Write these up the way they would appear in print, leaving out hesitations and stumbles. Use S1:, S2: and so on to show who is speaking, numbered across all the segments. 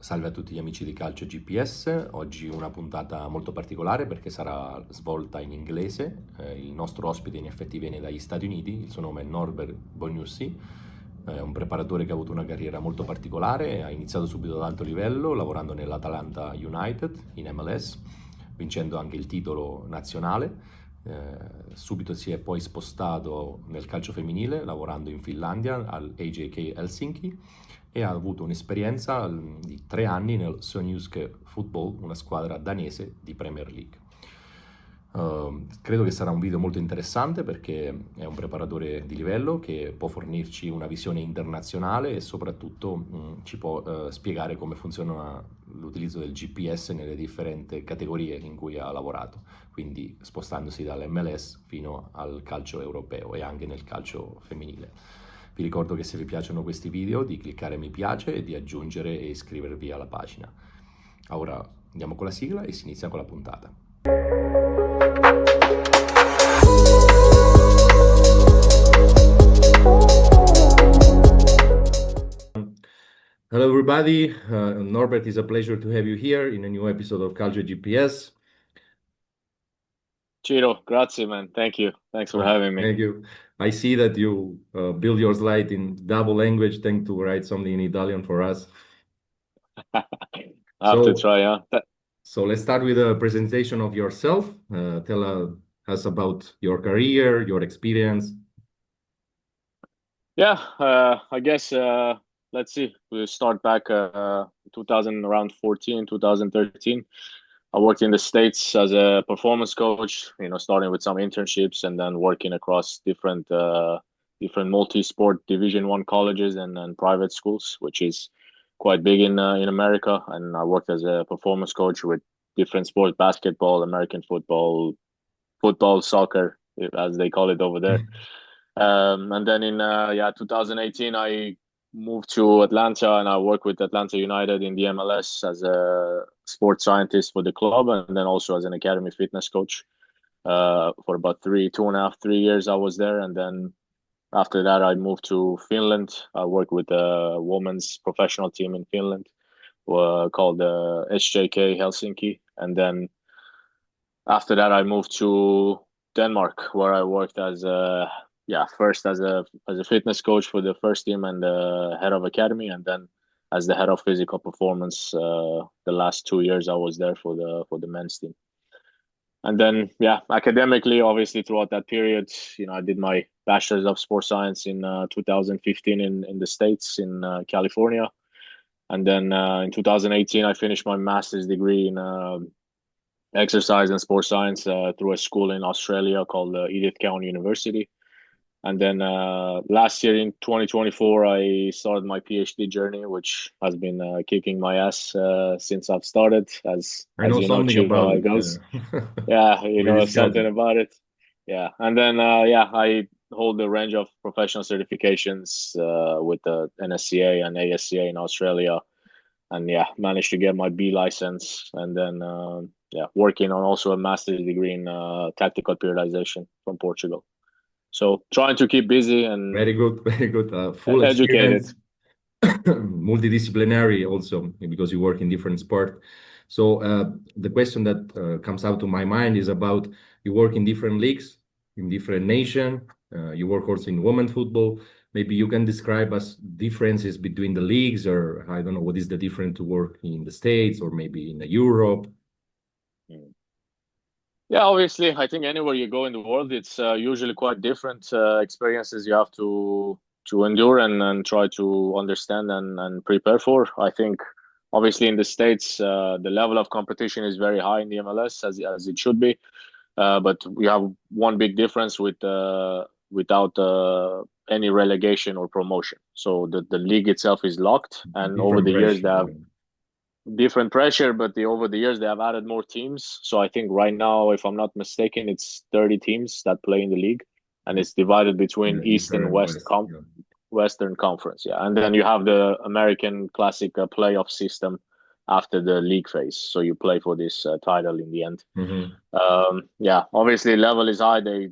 S1: Salve a tutti gli amici di Calcio GPS, oggi una puntata molto particolare perché sarà svolta in inglese. Il nostro ospite in effetti viene dagli Stati Uniti, il suo nome è Norbert Banoocy, è un preparatore che ha avuto una carriera molto particolare, ha iniziato subito ad alto livello lavorando nell'Atalanta United in MLS, vincendo anche il titolo nazionale. Subito si è poi spostato nel calcio femminile lavorando in Finlandia al AJK Helsinki e ha avuto un'esperienza di 3 anni nel Sønderjyske Football, una squadra danese di Premier League. Credo che sarà un video molto interessante perché è un preparatore di livello che può fornirci una visione internazionale e soprattutto ci può spiegare come funziona l'utilizzo del GPS nelle differenti categorie in cui ha lavorato, quindi spostandosi dall'MLS fino al calcio europeo e anche nel calcio femminile. Vi ricordo che se vi piacciono questi video di cliccare mi piace e di aggiungere e iscrivervi alla pagina. Ora andiamo con la sigla e si inizia con la puntata. Hello everybody, Norbert, it's a pleasure to have you here in a new episode of Calcio GPS.
S2: Ciro, grazie man, thank you. Thanks for having me.
S1: Thank you. I see that you build your slide in double language. Thank to write something in Italian for us.
S2: I have to try, huh?
S1: So let's start with a presentation of yourself. Tell us about your career, your experience.
S2: Yeah, I guess let's see. We'll start back 2014, 2013. I worked in the States as a performance coach, starting with some internships and then working across different multi-sport Division I colleges and private schools, which is quite big in America. And I worked as a performance coach with different sports: basketball, American football, soccer, as they call it over there. And then in 2018, I moved to Atlanta and I worked with Atlanta United in the MLS as a sports scientist for the club and then also as an academy fitness coach. For about 2.5, 3 years I was there, and then after that I moved to Finland. I worked with a women's professional team in Finland called SJK Helsinki, and then after that I moved to Denmark, where I worked as first as a fitness coach for the first team and the head of academy, and then as the head of physical performance the last 2 years I was there for the men's team. And then academically, obviously throughout that period, I did my bachelor's of sports science in 2015 in the States, in California, and then in 2018 I finished my master's degree in exercise and sports science through a school in Australia called Edith Cowan University. And then last year in 2024, I started my PhD journey, which has been kicking my ass since I've started. As you know, Chiro, how it goes. Yeah, you know something about it. Yeah, and then I hold a range of professional certifications with the NSCA and ASCA in Australia, and managed to get my B license, and then working on also a master's degree in tactical periodization from Portugal. So trying to keep busy and
S1: very good, full
S2: educated,
S1: multidisciplinary also because you work in different sport. So the question that comes out to my mind is about you work in different leagues, in different nation. You work also in women's football. Maybe you can describe us differences between the leagues, or I don't know what is the difference to work in the States or maybe in Europe.
S2: Yeah, obviously, I think anywhere you go in the world, it's usually quite different experiences you have to endure and try to understand and prepare for. I think, obviously, in the States, the level of competition is very high in the MLS, as it should be. But we have one big difference without any relegation or promotion. So the league itself is locked, and over the years they have different pressure, but over the years they have added more teams. So I think right now, if I'm not mistaken, it's 30 teams that play in the league, and it's divided between East and Western Conference. Yeah, and then you have the American Classic playoff system after the league phase. So you play for this title in the end. Obviously level is high. They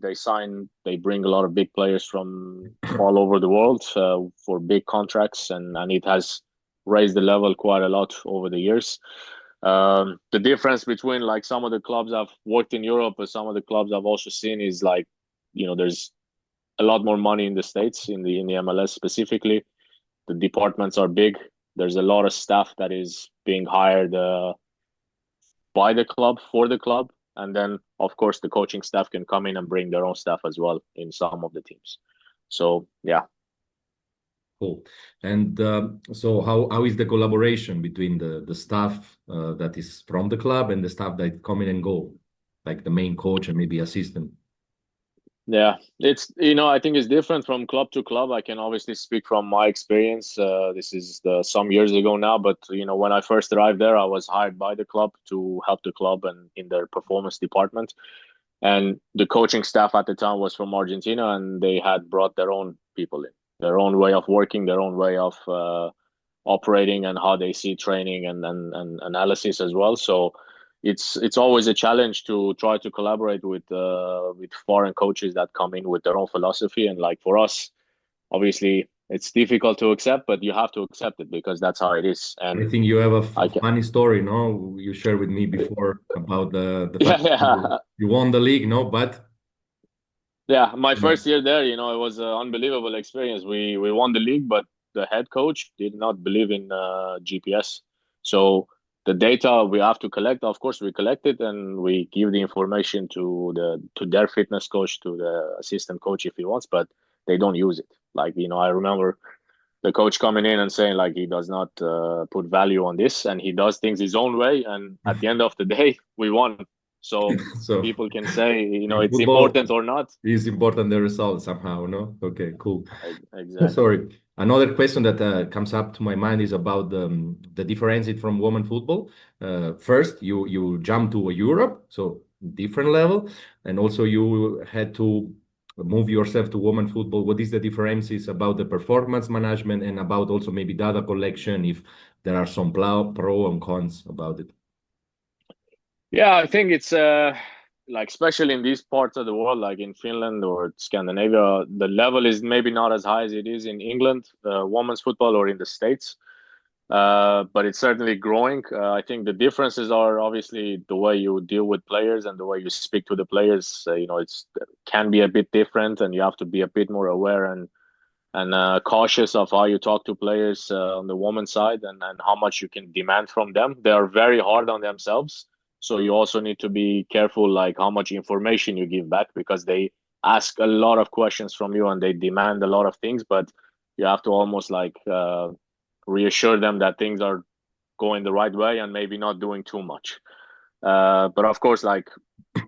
S2: bring a lot of big players from all over the world for big contracts, and it has raised the level quite a lot over the years. The difference between like some of the clubs I've worked in Europe or some of the clubs I've also seen is like, there's a lot more money in the States, in the MLS specifically. The departments are big. There's a lot of staff that is being hired by the club for the club, and then of course the coaching staff can come in and bring their own staff as well in some of the teams. So yeah.
S1: Cool. And so how is the collaboration between the staff that is from the club and the staff that come in and go, like the main coach and maybe assistant?
S2: Yeah, it's I think it's different from club to club. I can obviously speak from my experience. This is some years ago now, but when I first arrived there, I was hired by the club to help the club and in their performance department. And the coaching staff at the time was from Argentina, and they had brought their own people in, their own way of working, their own way of operating, and how they see training and analysis as well. So it's always a challenge to try to collaborate with foreign coaches that come in with their own philosophy. And like for us, obviously it's difficult to accept, but you have to accept it because that's how it is.
S1: I
S2: And
S1: think you have a
S2: I can,
S1: funny story, no? You shared with me before about the
S2: yeah,
S1: fact that
S2: yeah.
S1: you won the league, no? But
S2: Yeah, my
S1: yeah,
S2: first year there, it was an unbelievable experience. We won the league, but the head coach did not believe in GPS. So the data we have to collect, of course, we collect it and we give the information to their fitness coach, to the assistant coach if he wants, but they don't use it. Like, I remember the coach coming in and saying like he does not put value on this and he does things his own way. And at the end of the day, we won. So
S1: so
S2: people can say,
S1: in
S2: it's
S1: football
S2: important or not.
S1: is important the result somehow, no? Okay, cool.
S2: Exactly.
S1: Sorry. Another question that comes up to my mind is about the difference it from women football. First, you jump to Europe, so different level, and also you had to move yourself to women football. What is the differences about the performance management and about also maybe data collection, if there are some pro and cons about it?
S2: Yeah, I think it's like especially in these parts of the world, like in Finland or Scandinavia, the level is maybe not as high as it is in England, women's football, or in the States. But it's certainly growing. I think the differences are obviously the way you deal with players and the way you speak to the players. It's can be a bit different, and you have to be a bit more aware and cautious of how you talk to players on the women's side and how much you can demand from them. They are very hard on themselves, so you also need to be careful, like how much information you give back, because they ask a lot of questions from you and they demand a lot of things, but you have to almost like reassure them that things are going the right way and maybe not doing too much. But of course, like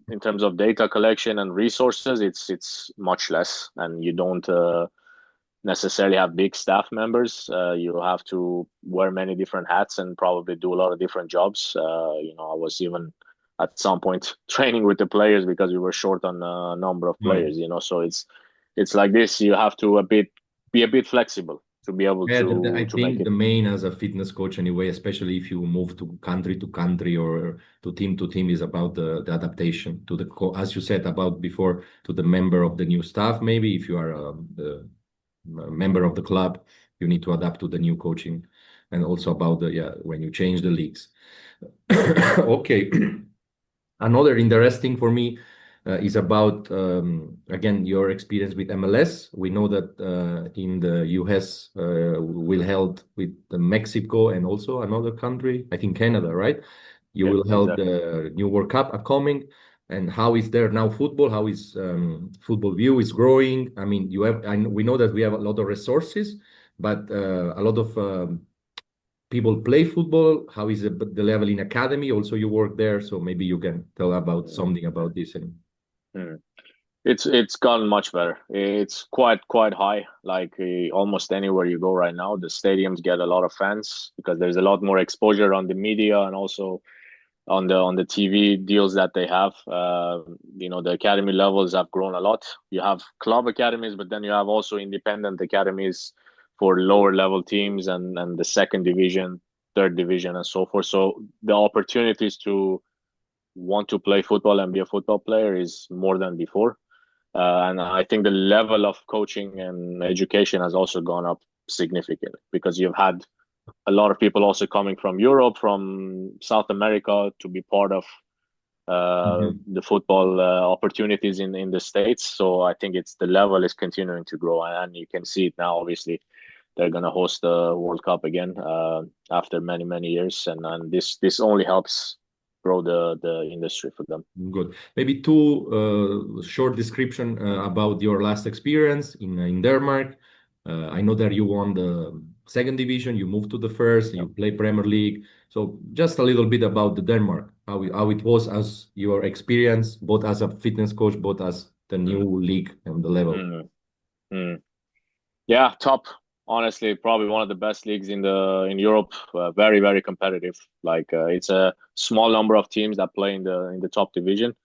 S2: in terms of data collection and resources, it's much less, and you don't necessarily have big staff members. You have to wear many different hats and probably do a lot of different jobs. I was even at some point training with the players because we were short on a number of
S1: Right.
S2: players. So it's like this. You have to be a bit flexible to be able
S1: Yeah, I
S2: to make
S1: think
S2: it.
S1: the main as a fitness coach anyway, especially if you move to country or to team, is about the adaptation to as you said about before, to the member of the new staff. Maybe if you are the member of the club, you need to adapt to the new coaching, and also about when you change the leagues. Okay. Another interesting for me is about again your experience with MLS. We know that in the US will held with Mexico and also another country, I think Canada, right? You
S2: Yeah,
S1: will held
S2: exactly.
S1: the new World Cup upcoming. And how is there now football? How is football view is growing? I mean, we know that we have a lot of resources, but a lot of people play football? How is the level in academy? Also, you work there, so maybe you can tell about something about this. And
S2: Mm. It's gotten much better. It's quite high. Like almost anywhere you go right now, the stadiums get a lot of fans because there's a lot more exposure on the media and also on the TV deals that they have. The academy levels have grown a lot. You have club academies, but then you have also independent academies for lower level teams and the second division, third division, and so forth. So the opportunities to want to play football and be a football player is more than before. And I think the level of coaching and education has also gone up significantly because you've had a lot of people also coming from Europe, from South America, to be part of the football opportunities in the States. So I think the level is continuing to grow, and you can see it now. Obviously, they're going to host the World Cup again after many years, and this only helps grow the industry for them.
S1: Good. Maybe two short description about your last experience in Denmark. I know that you won the second division, you moved to the first, you play Premier League. So just a little bit about the Denmark, how it was as your experience, both as a fitness coach, both as the new league and the level.
S2: Yeah, top. Honestly, probably one of the best leagues in Europe. Very competitive. Like it's a small number of teams that play in the top division.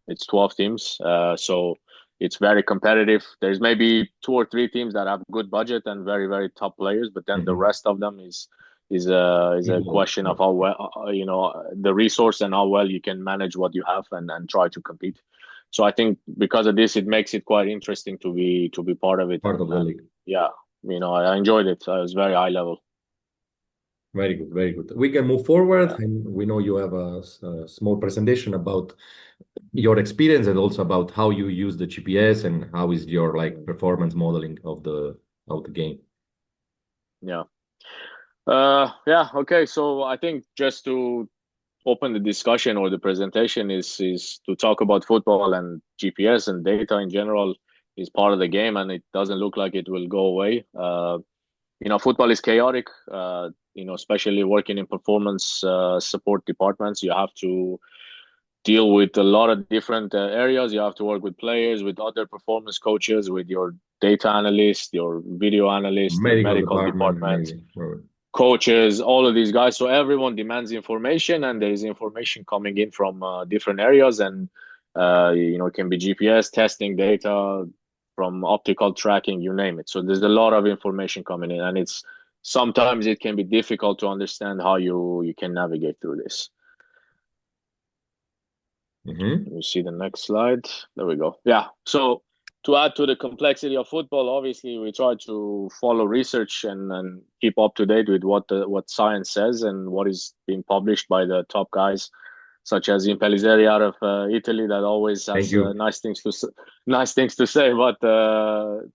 S2: It's 12 teams. So it's very competitive. There's maybe 2 or 3 teams that have good budget and very top players, but then the rest of them is a question of how well the resource and how well you can manage what you have and try to compete. So I think because of this, it makes it quite interesting to be part of it.
S1: Part of the league.
S2: Yeah, I enjoyed it. It was very high level.
S1: Very good, very good. We can move forward, and we know you have a small presentation about your experience and also about how you use the GPS and how is your performance modeling of the game.
S2: Yeah. Okay. So I think just to open the discussion or the presentation is to talk about football, and GPS and data in general is part of the game, and it doesn't look like it will go away. Football is chaotic. Especially working in performance support departments, you have to deal with a lot of different areas. You have to work with players, with other performance coaches, with your data analyst, your video analyst, medical department, coaches, all of these guys. So everyone demands information, and there is information coming in from different areas, and it can be GPS testing data, from optical tracking, you name it. So there's a lot of information coming in, and sometimes it can be difficult to understand how you can navigate through this. Let me see the next slide. There we go. Yeah. So to add to the complexity of football, obviously we try to follow research and keep up to date with what science says and what is being published by the top guys, such as Impellizzeri out of Italy, that always has nice things to say about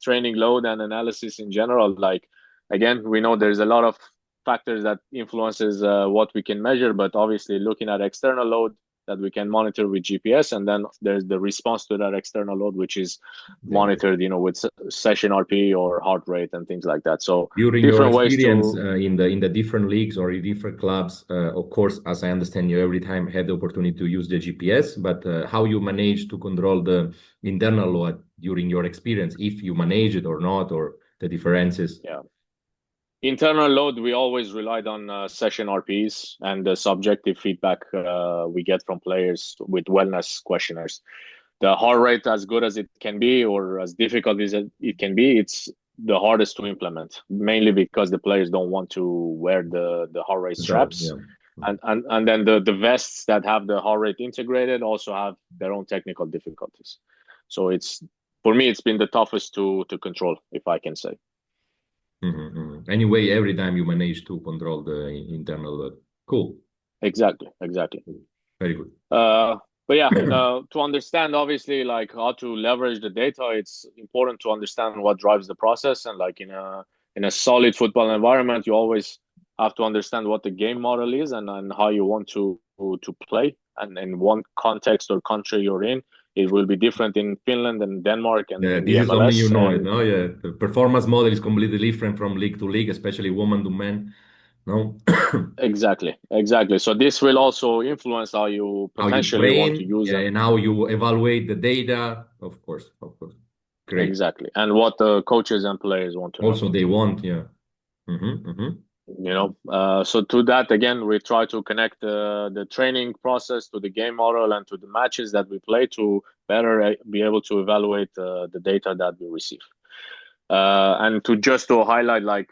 S2: training load and analysis in general. Like, again, we know there's a lot of factors that influences what we can measure, but obviously looking at external load that we can monitor with GPS, and then there's the response to that external load, which is monitored, with session RP or heart rate and things like that. So
S1: during your experience in the different leagues or in different clubs, of course, as I understand, you every time had the opportunity to use the GPS, but how you manage to control the internal load during your experience, if you manage it or not, or the differences?
S2: Yeah. Internal load, we always relied on session RPs and the subjective feedback we get from players with wellness questionnaires. The heart rate, as good as it can be or as difficult as it can be, it's the hardest to implement, mainly because the players don't want to wear the heart rate straps. Yeah. And then the vests that have the heart rate integrated also have their own technical difficulties. So for me, it's been the toughest to control, if I can say.
S1: Anyway, every time you manage to control the internal load. Cool.
S2: Exactly.
S1: Very good.
S2: But yeah, to understand obviously like how to leverage the data, it's important to understand what drives the process. And like in a solid football environment, you always have to understand what the game model is and how you want to play. And in one context or country you're in, it will be different in Finland and Denmark and in the
S1: this is
S2: MLS.
S1: only it, no? Yeah, the performance model is completely different from league to league, especially woman to man. No.
S2: Exactly. So this will also influence how you potentially want to use them,
S1: and how you evaluate the data. Of course. Great.
S2: Exactly, and what the coaches and players want to
S1: also
S2: know.
S1: They want, yeah.
S2: So to that, again, we try to connect the training process to the game model and to the matches that we play to better be able to evaluate the data that we receive. And to highlight, like,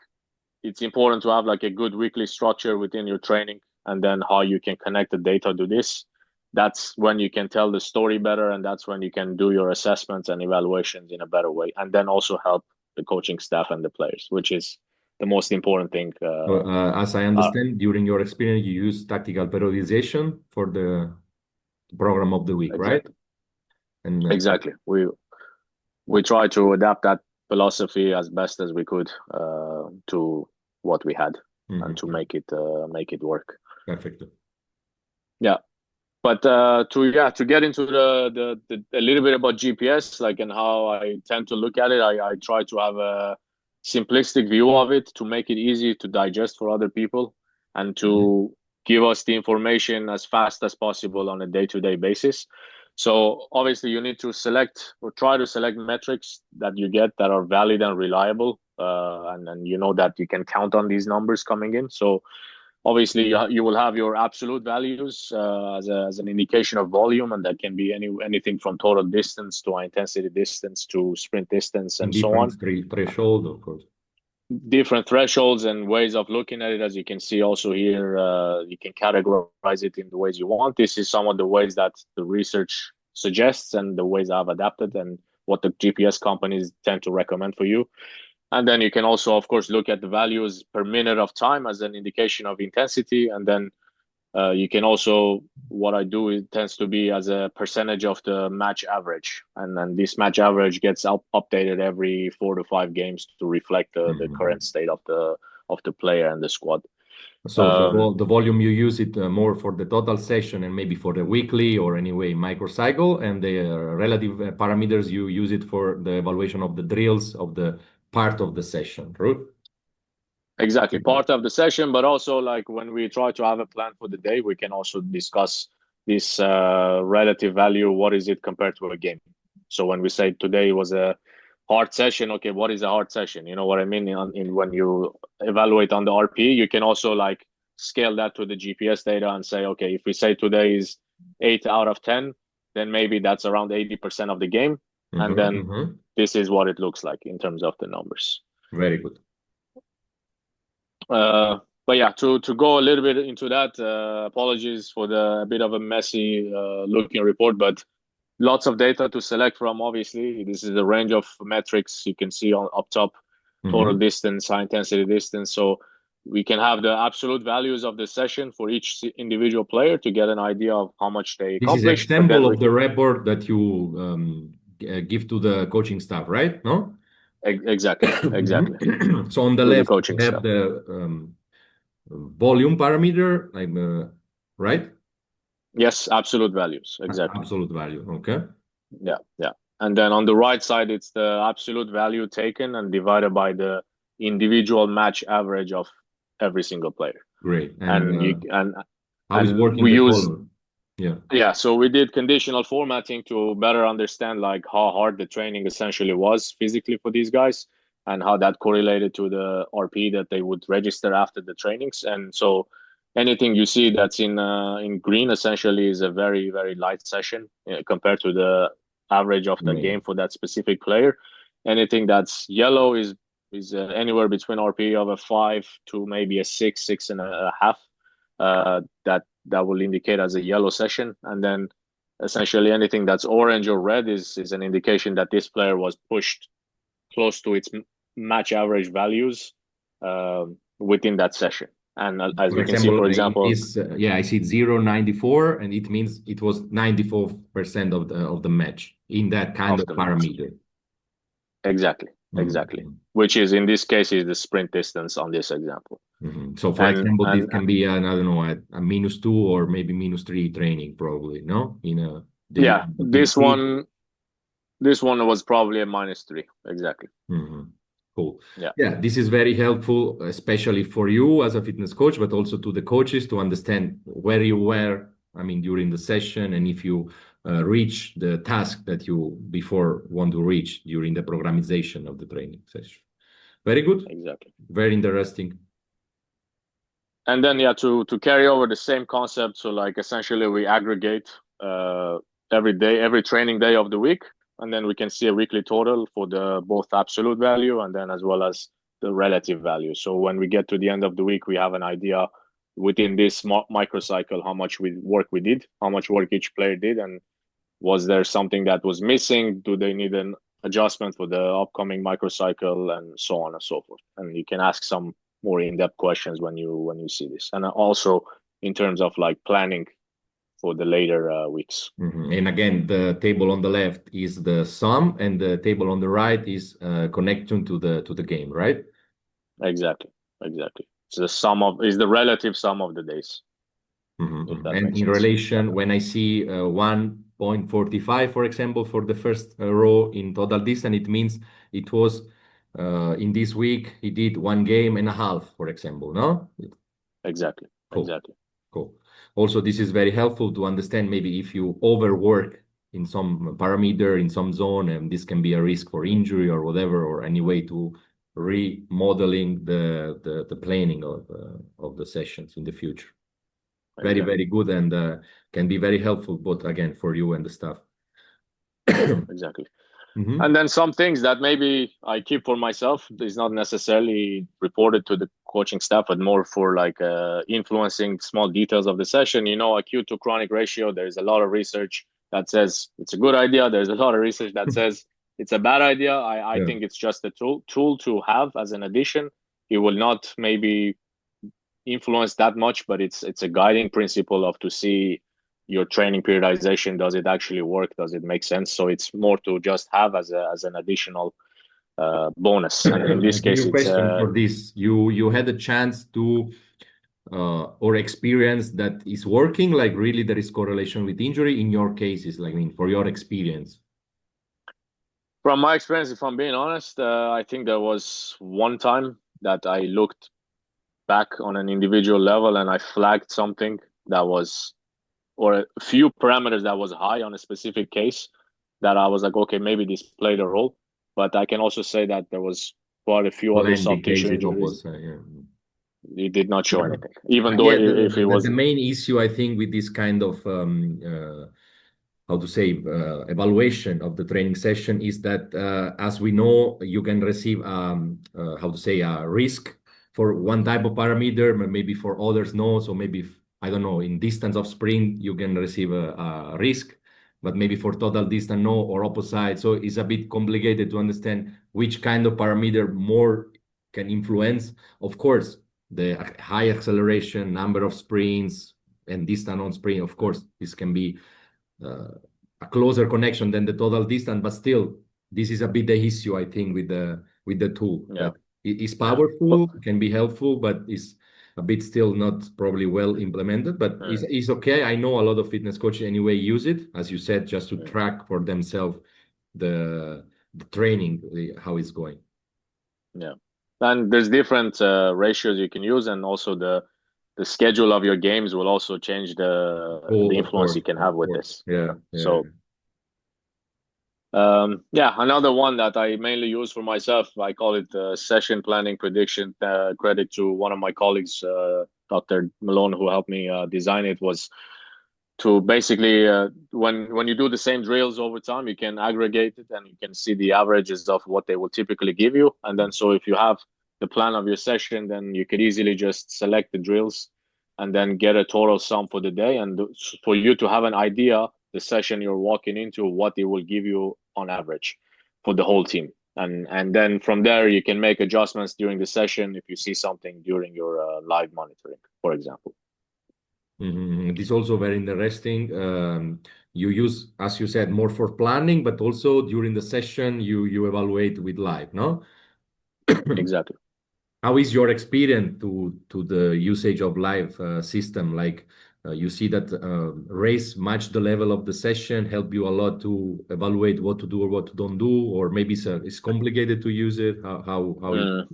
S2: it's important to have like a good weekly structure within your training, and then how you can connect the data to this. That's when you can tell the story better, and that's when you can do your assessments and evaluations in a better way, and then also help the coaching staff and the players, which is the most important thing.
S1: As I understand, during your experience, you use tactical periodization for the program of the week, right?
S2: Exactly.
S1: And
S2: Exactly. We try to adapt that philosophy as best as we could to what we had and to make it work.
S1: Perfect.
S2: Yeah. But to get into the a little bit about GPS, like, and how I tend to look at it, I try to have a simplistic view of it to make it easy to digest for other people and to give us the information as fast as possible on a day-to-day basis. So obviously you need to select or try to select metrics that you get that are valid and reliable, and you know that you can count on these numbers coming in. So obviously you will have your absolute values as an indication of volume, and that can be anything from total distance to high intensity distance to sprint distance and so on.
S1: Different threshold, of course.
S2: Different thresholds and ways of looking at it, as you can see also here. You can categorize it in the ways you want. This is some of the ways that the research suggests and the ways I've adapted and what the GPS companies tend to recommend for you. And then you can also, of course, look at the values per minute of time as an indication of intensity. And then you can also, what I do, it tends to be as a percentage of the match average. And then this match average gets updated every 4 to 5 games to reflect the current state of the player and the squad.
S1: So the volume you use it more for the total session and maybe for the weekly or anyway microcycle, and the relative parameters you use it for the evaluation of the drills of the part of the session, right?
S2: Exactly, part of the session, but also like when we try to have a plan for the day, we can also discuss this relative value. What is it compared to a game? So when we say today was a hard session, okay, what is a hard session? You know what I mean? In when you evaluate on the RP, you can also like scale that to the GPS data and say, okay, if we say today is 8 out of 10, then maybe that's around 80% of the game, and then this is what it looks like in terms of the numbers.
S1: Very good.
S2: But yeah, to go a little bit into that, apologies for a bit of a messy looking report, but lots of data to select from. Obviously, this is the range of metrics you can see on up top: total distance, high intensity distance. So we can have the absolute values of the session for each individual player to get an idea of how much they
S1: This is
S2: accomplished.
S1: example of the report that you give to the coaching staff, right? No?
S2: Exactly.
S1: So on the
S2: To the
S1: left,
S2: coaching
S1: you have
S2: staff.
S1: the volume parameter, like, right?
S2: Yes, absolute values. Exactly.
S1: Absolute value. Okay.
S2: Yeah. And then on the right side, it's the absolute value taken and divided by the individual match average of every single player.
S1: Great.
S2: And
S1: how is working
S2: we
S1: the
S2: use
S1: column?
S2: Yeah, so we did conditional formatting to better understand like how hard the training essentially was physically for these guys and how that correlated to the RP that they would register after the trainings. And so anything you see that's in green essentially is a very, very light session compared to the average of the game for that specific player. Anything that's yellow is anywhere between RP of a 5 to maybe a 6.5. That will indicate as a yellow session, and then essentially anything that's orange or red is an indication that this player was pushed close to its match average values within that session. And as
S1: For
S2: you can see, for example,
S1: I see 0.94, and it means it was 94% of the match in that kind of parameter.
S2: Exactly. Which is in this case is the sprint distance on this example.
S1: So for example, this can be I don't know, a -2 or maybe -3 training, probably, no?
S2: This one was probably a -3. Exactly.
S1: Cool.
S2: Yeah,
S1: this is very helpful, especially for you as a fitness coach, but also to the coaches to understand where you were, I mean, during the session, and if you reach the task that you before want to reach during the programmization of the training session. Very good.
S2: Exactly.
S1: Very interesting.
S2: And then to carry over the same concept, so like essentially we aggregate every training day of the week, and then we can see a weekly total for the both absolute value and then as well as the relative value. So when we get to the end of the week, we have an idea within this microcycle how much work we did, how much work each player did, and was there something that was missing? Do they need an adjustment for the upcoming microcycle, and so on and so forth. And you can ask some more in-depth questions when you see this, and also in terms of like planning for the later weeks.
S1: And again, the table on the left is the sum, and the table on the right is connection to the game, right?
S2: Exactly. It's the relative sum of the days, if that
S1: And
S2: makes
S1: in
S2: sense.
S1: relation, when I see 1.45, for example, for the first row in total distance, it means it was in this week he did 1.5 games, for example, no?
S2: Exactly.
S1: Cool. Cool. Also, this is very helpful to understand maybe if you overwork in some parameter, in some zone, and this can be a risk for injury or whatever, or any way to remodeling the planning of the sessions in the future. Very,
S2: Exactly.
S1: very good, and can be very helpful, both again for you and the staff.
S2: Exactly. And then some things that maybe I keep for myself is not necessarily reported to the coaching staff, but more for like influencing small details of the session. Acute to chronic ratio, there's a lot of research that says it's a good idea. There's a lot of research that says it's a bad idea. I think it's just a tool to have as an addition. It will not maybe influence that much, but it's a guiding principle of to see your training periodization. Does it actually work? Does it make sense? So it's more to just have as an additional bonus. And in
S1: I
S2: this
S1: give
S2: case,
S1: you a
S2: it's
S1: question for this. You had a chance to or experience that is working, like really there is correlation with injury in your cases, like I mean, for your experience.
S2: from my experience, if I'm being honest, I think there was one time that I looked back on an individual level and I flagged something that was, or a few parameters that was high on a specific case, that I was like, okay, maybe this played a role. But I can also say that there was quite a few other
S1: Plenty
S2: soft tissue
S1: cases
S2: injuries.
S1: was, yeah.
S2: It did not show anything, even though
S1: Yeah,
S2: if it
S1: the
S2: was.
S1: main issue I think with this kind of how to say evaluation of the training session is that as we know you can receive how to say a risk for one type of parameter, but maybe for others no. So maybe I don't know, in distance of sprint you can receive a risk, but maybe for total distance no, or opposite. So it's a bit complicated to understand which kind of parameter more can influence. Of course, the high acceleration, number of sprints, and distance on sprint, of course this can be a closer connection than the total distance, but still this is a bit the issue I think with the tool,
S2: Yeah.
S1: that it is
S2: Yeah.
S1: powerful, can be helpful, but is a bit still not probably well implemented, but it's okay. I know a lot of fitness coaches anyway use it, as you said, just to track for themselves the training, how it's going.
S2: Yeah. And there's different ratios you can use, and also the schedule of your games will also change the
S1: Of
S2: influence
S1: course,
S2: you can have with this.
S1: yeah.
S2: So yeah, another one that I mainly use for myself, I call it session planning prediction. Credit to one of my colleagues, Dr. Malone, who helped me design it, was to basically when you do the same drills over time, you can aggregate it and you can see the averages of what they will typically give you. And then so if you have the plan of your session, then you could easily just select the drills and then get a total sum for the day, and for you to have an idea the session you're walking into, what it will give you on average for the whole team. And then from there you can make adjustments during the session if you see something during your live monitoring, for example.
S1: This is also very interesting. You use, as you said, more for planning, but also during the session you evaluate with live, no?
S2: Exactly.
S1: How is your experience to the usage of live system? Like you see that race match the level of the session, help you a lot to evaluate what to do or what to don't do, or maybe it's complicated to use it. How you?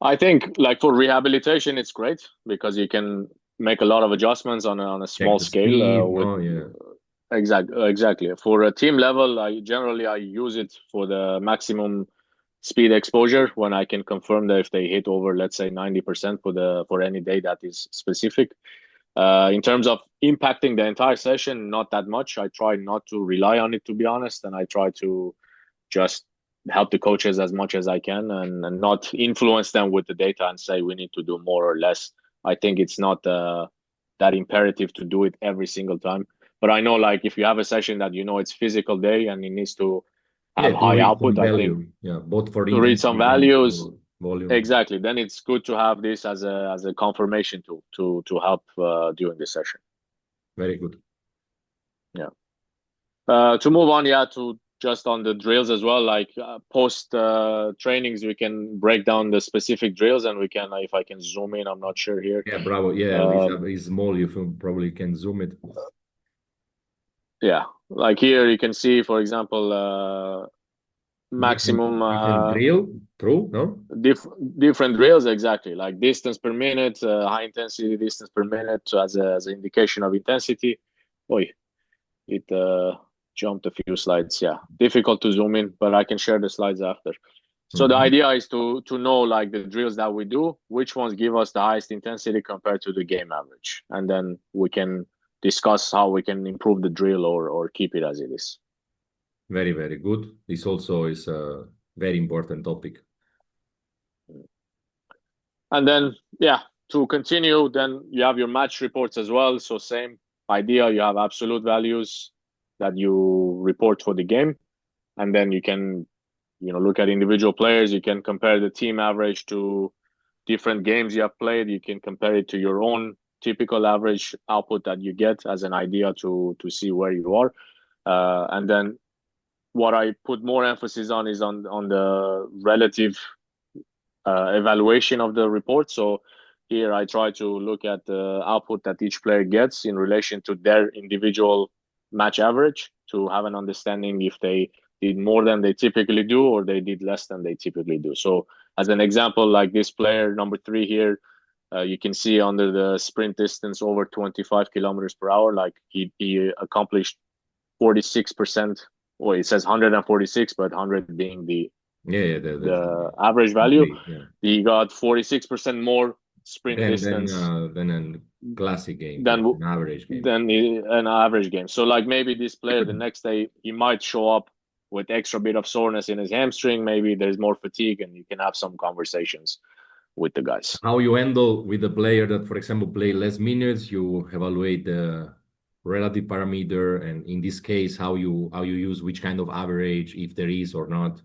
S2: I think like for rehabilitation, it's great because you can make a lot of adjustments on a
S1: Check
S2: small
S1: the
S2: scale.
S1: speed,
S2: With
S1: no? Yeah.
S2: exactly for a team level, I use it for the maximum speed exposure when I can confirm that if they hit over, let's say 90% for any day that is specific. In terms of impacting the entire session, not that much. I try not to rely on it, to be honest, and I try to just help the coaches as much as I can, and not influence them with the data and say we need to do more or less. I think it's not that imperative to do it every single time. But I know, like, if you have a session that it's physical day and it needs to have
S1: to
S2: high
S1: read some
S2: output, I think,
S1: value. Yeah, both for
S2: to read some
S1: intensity and
S2: values.
S1: for volume.
S2: Exactly. Then it's good to have this as a confirmation tool to help during the session.
S1: Very good.
S2: Yeah. To move on, yeah, to just on the drills as well, like post trainings, we can break down the specific drills, and we can, if I can zoom in, I'm not sure here.
S1: Yeah, bravo. Yeah, it's small. You probably can zoom it.
S2: Yeah, like here you can see, for example, maximum
S1: Different drill, true, no?
S2: different drills, exactly, like distance per minute, high intensity distance per minute as an indication of intensity. Oh, it jumped a few slides. Yeah, difficult to zoom in, but I can share the slides after. So the idea is to know, like, the drills that we do, which ones give us the highest intensity compared to the game average, and then we can discuss how we can improve the drill or keep it as it is.
S1: Very, very good. This also is a very important topic.
S2: And then, yeah, to continue, then you have your match reports as well. So same idea, you have absolute values that you report for the game, and then you can, look at individual players. You can compare the team average to different games you have played. You can compare it to your own typical average output that you get as an idea to see where you are. And then what I put more emphasis on is on the relative evaluation of the report. So here I try to look at the output that each player gets in relation to their individual match average, to have an understanding if they did more than they typically do or they did less than they typically do. So as an example, like this player number 3 here, you can see under the sprint distance over 25 kilometers per hour, like he accomplished 46%. Well, it says 146, but 100 being
S1: Yeah,
S2: the average value.
S1: yeah.
S2: He got 46% more sprint
S1: Then
S2: distance
S1: then a classic game, yeah,
S2: than
S1: an average game.
S2: than an average game. So like maybe this player the next day he might show up with extra bit of soreness in his hamstring. Maybe there's more fatigue, and you can have some conversations with the guys.
S1: How you handle with a player that, for example, play less minutes, you evaluate the relative parameter, and in this case, how you use which kind of average, if there is or not.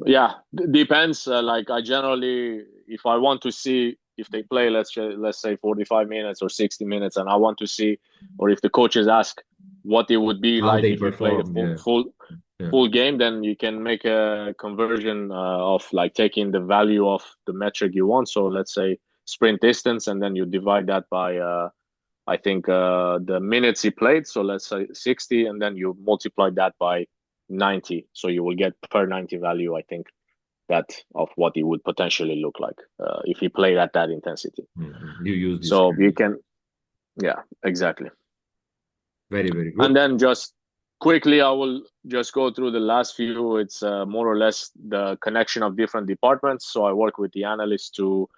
S2: Yeah, depends. Like I generally, if I want to see if they play, let's say 45 minutes or 60 minutes, and I want to see, or if the coaches ask what it would be
S1: How
S2: like
S1: they
S2: if you played a
S1: perform, yeah. Yeah.
S2: full game, then you can make a conversion of like taking the value of the metric you want. So let's say sprint distance, and then you divide that by I think the minutes he played. So let's say 60, and then you multiply that by 90. So you will get per 90 value, I think, that of what it would potentially look like if he played at that intensity.
S1: You use this
S2: So you
S1: kind.
S2: can, yeah, exactly.
S1: Very, very good.
S2: And then just quickly, I will just go through the last few. It's more or less the connection of different departments. So I work with the analysts to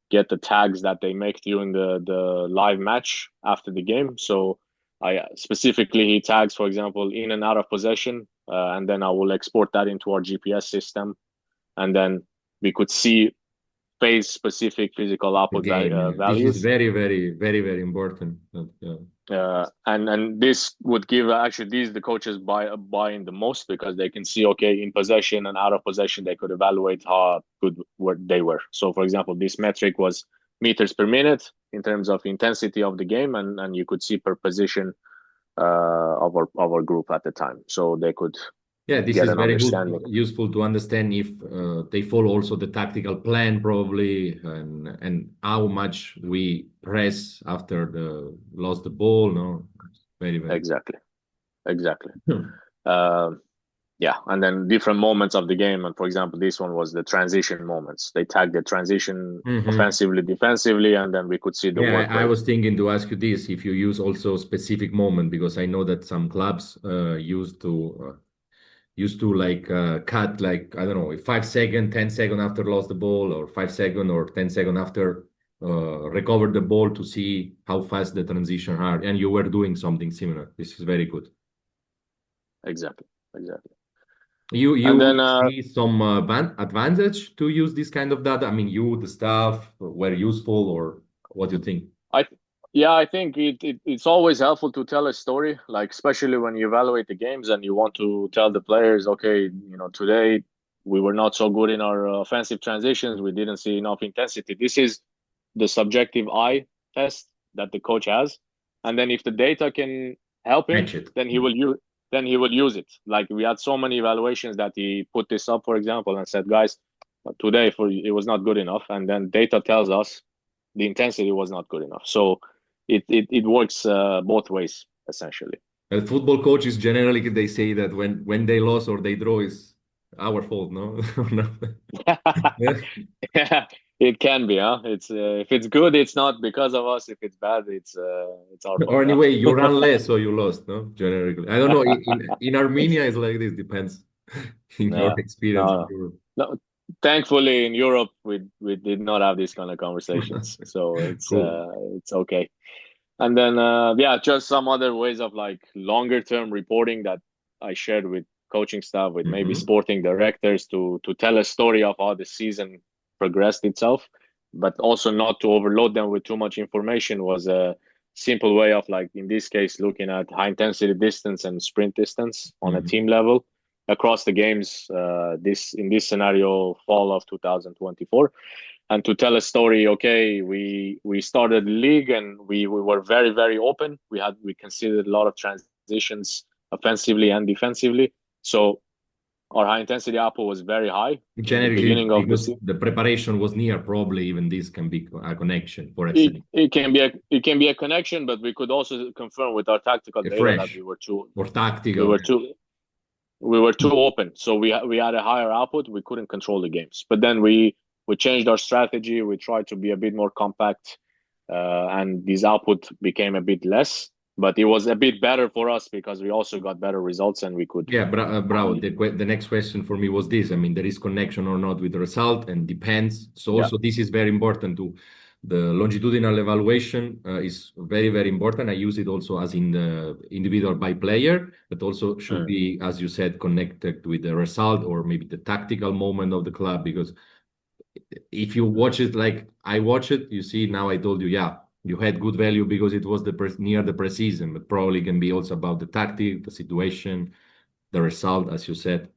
S2: get the tags that they make during the live match after the game. So I specifically, he tags, for example, in and out of possession, and then I will export that into our GPS system, and then we could see phase specific physical
S1: The
S2: output
S1: game, yeah. This is
S2: values.
S1: very, very, very, very important.
S2: And this would give, actually, these the coaches buy in the most, because they can see, okay, in possession and out of possession they could evaluate how good they were. So for example, this metric was meters per minute in terms of intensity of the game, and you could see per position of our group at the time, so they could
S1: Yeah, this
S2: get
S1: is
S2: an
S1: very good,
S2: understanding.
S1: useful to understand if they follow also the tactical plan probably, and how much we press after the lost the ball. No, very, very.
S2: Exactly.
S1: Hmm.
S2: Yeah, and then different moments of the game. And for example, this one was the transition moments. They tagged the transition offensively, defensively, and then we could see the
S1: Yeah,
S2: work
S1: I
S2: rate.
S1: was thinking to ask you this, if you use also specific moment, because I know that some clubs used to like cut, like, I don't know, 5 second, 10 second after lost the ball, or 5 second or 10 second after recovered the ball, to see how fast the transition are. And you were doing something similar. This is very good.
S2: Exactly. And
S1: You
S2: then
S1: see some advantage to use this kind of data? I mean, you, the staff, were useful, or what do you think?
S2: I Yeah, I think it's always helpful to tell a story, like especially when you evaluate the games and you want to tell the players, okay, today we were not so good in our offensive transitions. We didn't see enough intensity. This is the subjective eye test that the coach has, and then if the data can help him,
S1: Match it.
S2: then he will use it. Like we had so many evaluations that he put this up, for example, and said, guys, today for it was not good enough, and then data tells us the intensity was not good enough. So it works both ways essentially.
S1: Football coaches generally they say that when they lose or they draw is our fault, no? No. Yeah.
S2: Yeah, it can be, huh? It's if it's good, it's not because of us. If it's bad, it's our fault,
S1: Or anyway, you
S2: huh?
S1: run less, so you lost, no? Generally, I don't know. In Armenia, it's like this. Depends in your
S2: No,
S1: experience in
S2: no,
S1: Europe.
S2: no. Thankfully, in Europe, we did not have these kind of conversations, so
S1: Cool.
S2: it's okay. And then yeah, just some other ways of like longer term reporting that I shared with coaching staff, with maybe
S1: Hmm.
S2: sporting directors to tell a story of how the season progressed itself, but also not to overload them with too much information was a simple way of like in this case looking at high intensity distance and sprint distance on a
S1: Hmm.
S2: team level across the games this in this scenario fall of 2024 and to tell a story. Okay, we started the league and we were very open. We considered a lot of transitions offensively and defensively, so our high intensity output was very high in the
S1: Generally,
S2: beginning of the
S1: because
S2: season.
S1: the preparation was near, probably even this can be a connection, for example.
S2: It can be a connection, but we could also confirm with our tactical
S1: A
S2: data that
S1: fresh or
S2: we
S1: tactical.
S2: were too we were too open. So we had a higher output. We couldn't control the games. But then we changed our strategy. We tried to be a bit more compact, and this output became a bit less. But it was a bit better for us because we also got better results, and we could.
S1: Yeah, bravo. The next question for me was this. I mean, there is connection or not with the result and depends. So
S2: Yeah.
S1: also this is very important to the longitudinal evaluation is very important. I use it also as in the individual by player, but also should
S2: Mm.
S1: be, as you said, connected with the result or maybe the tactical moment of the club. Because if you watch it like I watch it, you see now I told you, yeah, you had good value because it was near the preseason, but probably can be also about the tactic, the situation, the result, as you said.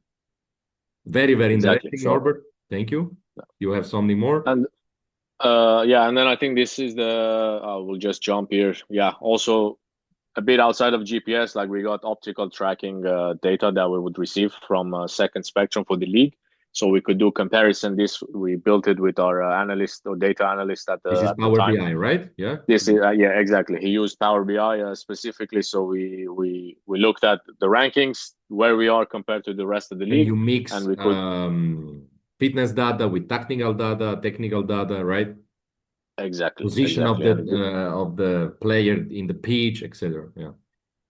S1: Very
S2: Exactly.
S1: interesting,
S2: So
S1: Norbert. Thank you. You have something more?
S2: and yeah, and then I think this is the we'll just jump here. Yeah. Also a bit outside of GPS, like we got optical tracking data that we would receive from Second Spectrum for the league, so we could do comparison. This we built it with our analyst or data analyst
S1: This is
S2: at the
S1: Power
S2: time.
S1: BI, right? Yeah.
S2: This is yeah, exactly. He used Power BI specifically, so we looked at the rankings where we are compared to the rest of the
S1: And
S2: league,
S1: you
S2: and
S1: mix
S2: we could
S1: fitness data with technical data, right? Position
S2: exactly, and
S1: of the player in the pitch, etc. Yeah.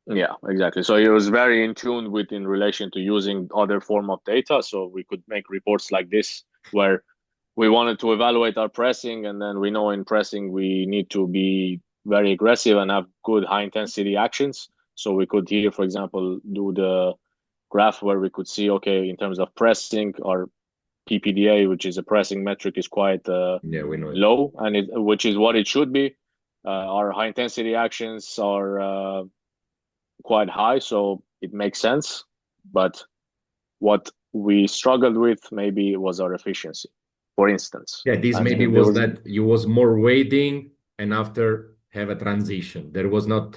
S2: yeah, exactly. So he was very in tune with in relation to using other form of data, so we could make reports like this where we wanted to evaluate our pressing, and then we know in pressing we need to be very aggressive and have good high intensity actions. So we could here, for example, do the graph where we could see, okay, in terms of pressing, our PPDA, which is a pressing metric, is quite
S1: Yeah, we know it.
S2: low, and which is what it should be. Our high intensity actions are quite high, so it makes sense. But what we struggled with maybe was our efficiency, for instance.
S1: Yeah, this maybe
S2: And there
S1: was
S2: was
S1: that you was more waiting and after have a transition. There was not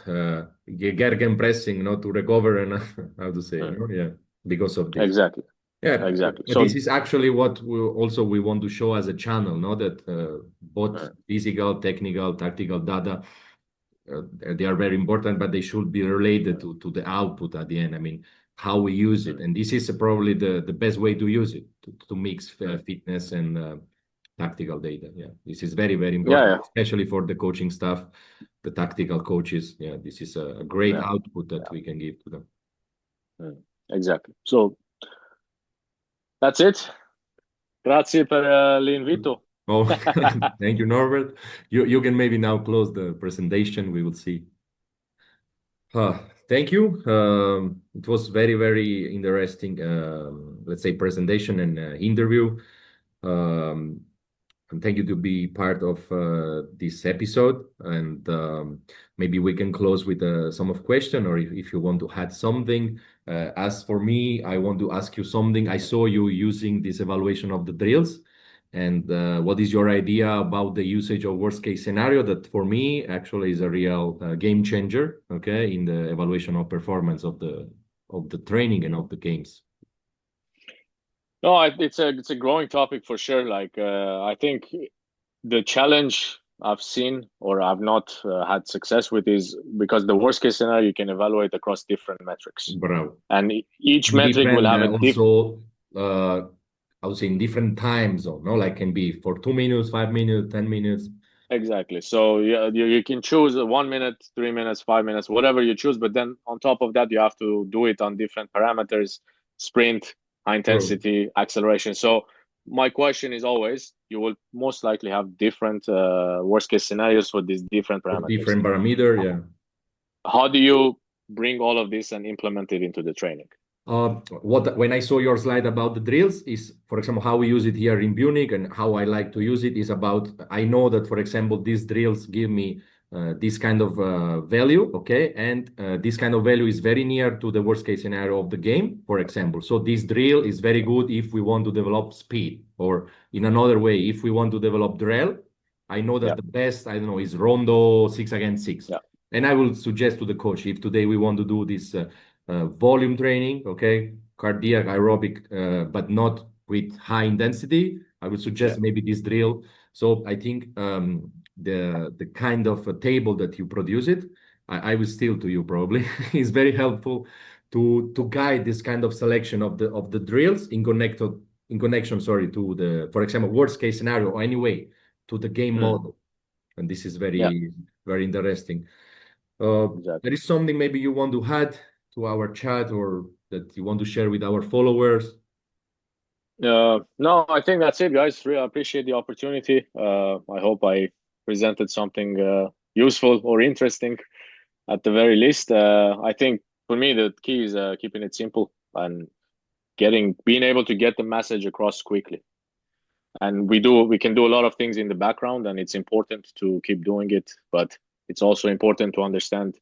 S1: Gergen pressing, not to recover and how to say,
S2: mm,
S1: no? Yeah, because of this.
S2: exactly,
S1: Yeah,
S2: exactly.
S1: but
S2: So
S1: this is actually what we want to show as a channel, no? That both
S2: mm,
S1: physical, technical, tactical data, they are very important, but they should be related
S2: mm,
S1: to the output at the end. I mean, how we use it,
S2: mm,
S1: and this is probably the best way to use it to mix
S2: mm.
S1: fitness and tactical data. Yeah, this is very
S2: Yeah,
S1: important, especially for the coaching staff, the tactical coaches. Yeah, this is a great
S2: yeah,
S1: output that
S2: yeah,
S1: we can give to them.
S2: mm, exactly. So that's it. Grazie per l'invito.
S1: Oh, thank you, Norbert. You can maybe now close the presentation. We will see. Thank you. It was very interesting, let's say, presentation and interview. Um, and thank you to be part of this episode. And maybe we can close with some of question, or if you want to add something. As for me, I want to ask you something. I saw you using this evaluation of the drills. And what is your idea about the usage of worst case scenario? That for me actually is a real game changer, okay, in the evaluation of performance of the training and of the games.
S2: No, it's a growing topic for sure. Like I think the challenge I've seen or I've not had success with is because the worst case scenario you can evaluate across different metrics,
S1: Bravo.
S2: and each
S1: And
S2: metric will
S1: different
S2: have a
S1: also I would say in different time zone, no? Like can be for 2 minutes, 5 minutes, 10 minutes.
S2: exactly. So yeah, you can choose 1 minute, 3 minutes, 5 minutes, whatever you choose. But then on top of that, you have to do it on different parameters: sprint, high
S1: True.
S2: intensity, acceleration. So my question is always, you will most likely have different worst case scenarios for these different
S1: For
S2: parameters.
S1: different parameter, yeah.
S2: How do you bring all of this and implement it into the training?
S1: What when I saw your slide about the drills is, for example, how we use it here in Munich and how I like to use it is about, I know that, for example, these drills give me this kind of value, okay, and this kind of value is very near to the worst case scenario of the game, for example. So this drill is very good if we want to develop speed, or in another way, if we want to develop drill, I know that
S2: Yeah,
S1: the best, I don't know, is rondo 6 against 6.
S2: yeah,
S1: And I will suggest to the coach if today we want to do this volume training, okay, cardiac, aerobic, but not with high intensity. I would
S2: yeah.
S1: suggest maybe this drill. So I think the kind of a table that you produce it, I will steal to you probably, is very helpful to guide this kind of selection of the drills in connection, sorry, to the, for example, worst case scenario, or anyway, to the game
S2: Mm,
S1: model. And this is
S2: yeah,
S1: very interesting. Uh, there
S2: exactly.
S1: is something maybe you want to add to our chat or that you want to share with our followers?
S2: No, I think that's it, guys. Really appreciate the opportunity. I hope I presented something useful or interesting at the very least. I think for me, the key is keeping it simple and being able to get the message across quickly. And we can do a lot of things in the background, and it's important to keep doing it. But it's also important to understand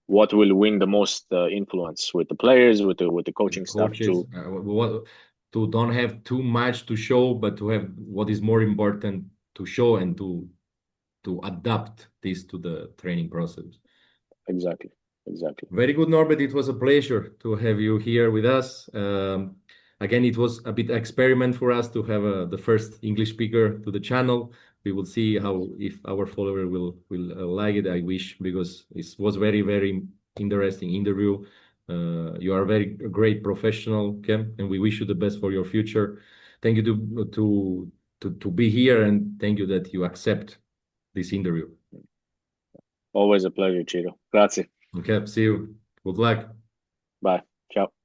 S2: what will win the most influence with the players, with the
S1: With
S2: coaching staff
S1: coaches,
S2: too.
S1: to don't have too much to show, but to have what is more important to show and to adapt this to the training process.
S2: Exactly, exactly.
S1: Very good, Norbert. It was a pleasure to have you here with us. Again, it was a bit experiment for us to have the first English speaker to the channel. We will see how if our follower will like it. I wish, because it was very interesting interview. You are a very great professional, okay? And we wish you the best for your future. Thank you to be here, and thank you that you accept this interview.
S2: Always a pleasure, Chiro. Grazie.
S1: Okay, see you. Good luck.
S2: Bye. Ciao.